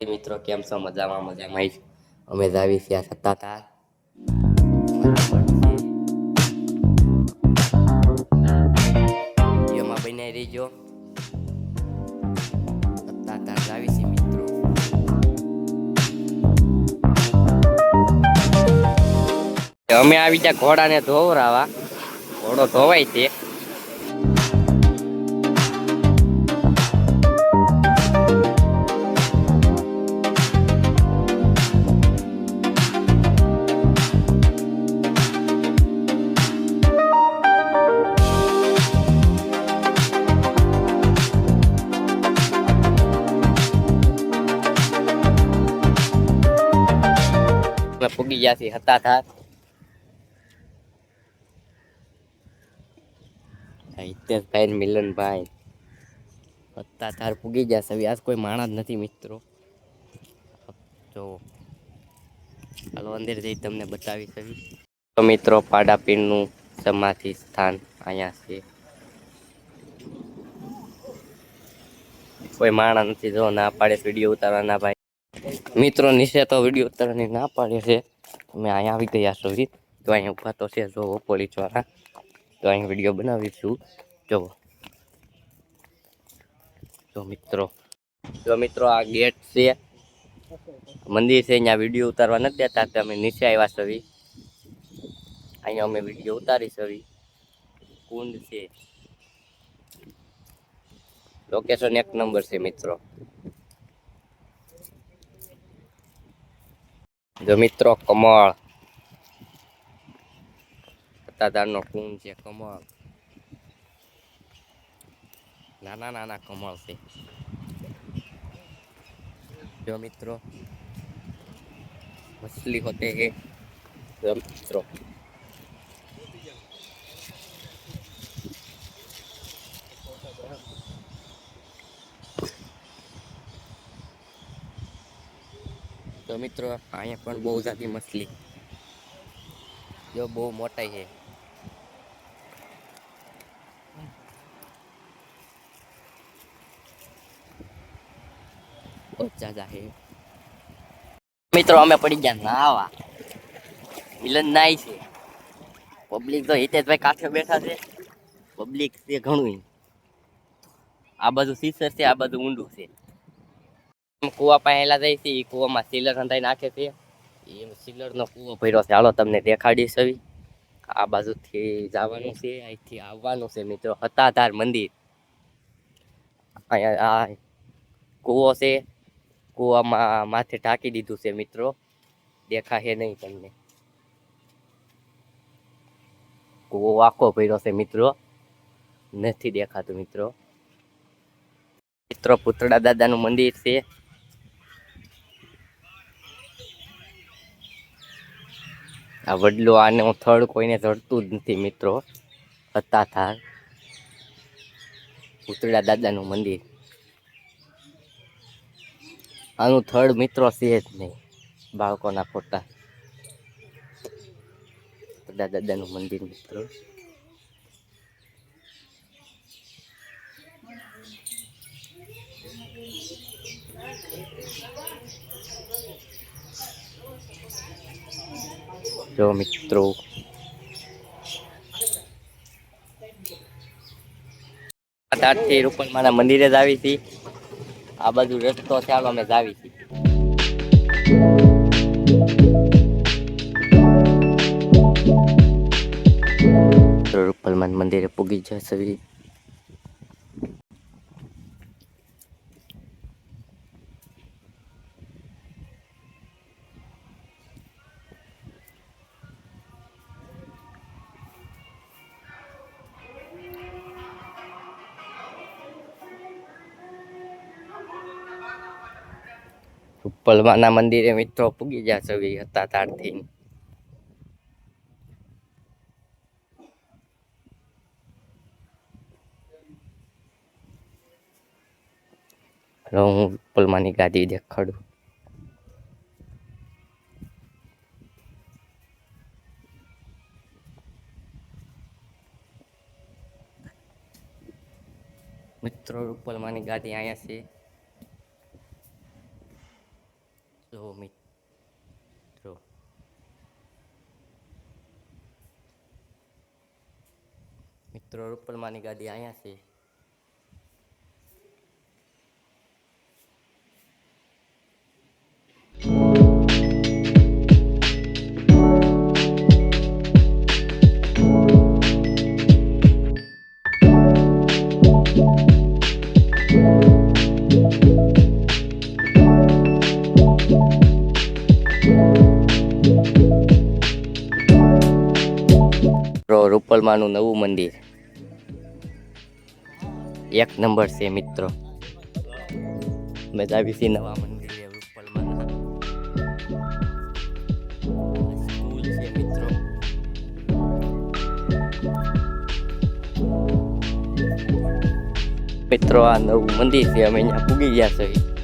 મિત્રો કેમ છો? મજામાં મજામાં અમે જાવી છીએ સત્તાધાર એમાં બન્યા રહીજો. સત્તાધાર જાવી છીએ મિત્રો. અમે આવી ત્યાં ઘોડાને ધોવરાવા. ઘોડો ધોવાય છે. પૂગી ગયા છે સત્તાધાર. હિતેશભાઈ મિલનભાઈ સત્તાધાર પૂગી ગયા છે. આજ કોઈ માણસ નથી મિત્રો. જો હાલો અંદર જઈ તમને બતાવી છે. તો મિત્રો પાડાપીરનું સમાધિ સ્થાન અહીંયા છે. કોઈ માણસ નથી. જો ના પાડે વિડીયો ઉતારવાના ભાઈ. મિત્રો નીચે તો વિડીયો ઉતારવાની ના પાડે છે. અમે અહીંયા આવી ગયા છો. તો અહીંયા ઉભા તો છે જો પોલીસ વાળા. તો અહીં વિડીયો બનાવીશું. જો મિત્રો આ ગેટ છે, મંદિર છે. અહીંયા વિડીયો ઉતારવા નથી દેતા. તો અમે નીચે આવ્યા છીએ. અહીંયા અમે વિડીયો ઉતારી છીએ. કુંડ છે. લોકેશન એક નંબર છે મિત્રો. જો મિત્રો કમળ સત્તાધારનો કુંડ છે. કમળ નાના નાના કમળ છે. જો મિત્રો મછલી હોતે હે. જો મિત્રો અહીંયા પણ બહુ જાતી મછલી. જો બહુ મોટાઈ છે. બહુ જ્યાદા છે મિત્રો. અમે પડી ગયા નાવા. મિલન નાય છે. પબ્લિક તો હિતેશભાઈ કાંઠે બેઠા છે. પબ્લિક છે ઘણું. આ બધું સીસર છે, આ બધું ઊંડું છે. કુવા પહેલા જાય છે. એ કુવામાં સિલર અંધાઈ નાખે છે. એ સિલરનો કુવો ભર્યો છે. હાલો તમને દેખાડીશ. આ બાજુથી જવાનું છે, અહીંથી આવવાનું છે મિત્રો. સત્તાધાર મંદિર. અહીંયા આ કુવો છે. કુવામાં માથે ઢાંકી દીધું છે મિત્રો. દેખાશે નહીં તમને. કુવો આખો ભર્યો છે મિત્રો. નથી દેખાતું મિત્રો. પુતળા દાદાનું મંદિર છે. આ વડલો આનું થડ કોઈને ચડતું જ નથી મિત્રો. સત્તાધાર પુતળા દાદાનું મંદિર. આનું થડ મિત્રો છે જ નહીં. બાળકોના ફોટા. પુતળા દાદાનું મંદિર મિત્રો. જો મિત્રો થી રૂપલમાના મંદિરે જ આવી હતી. આ બાજુ રસ્તો ચાલો અમે જાવી છીએ. રૂપલમાન મંદિરે પૂગી જશે. રૂપલમાના મંદિરે મિત્રો પૂગી ગયા છે સત્તાધારથી. હું રૂપલમાની ગાદી દેખાડું. મિત્રો રૂપલમાની ગાદી અહીંયા છે. જો મિત્રો રૂપલમાની ગાડી અહીંયા છે. રૂપલમાનું નવું મંદિર એક નંબર છે મિત્રો. અમે આવી છીએ નવા મંદિરે રૂપલમાના. સ્કૂલ છે મિત્રો. મિત્રો આ નવું મંદિર છે, અમે અહીંયા પૂગી ગયા છીએ.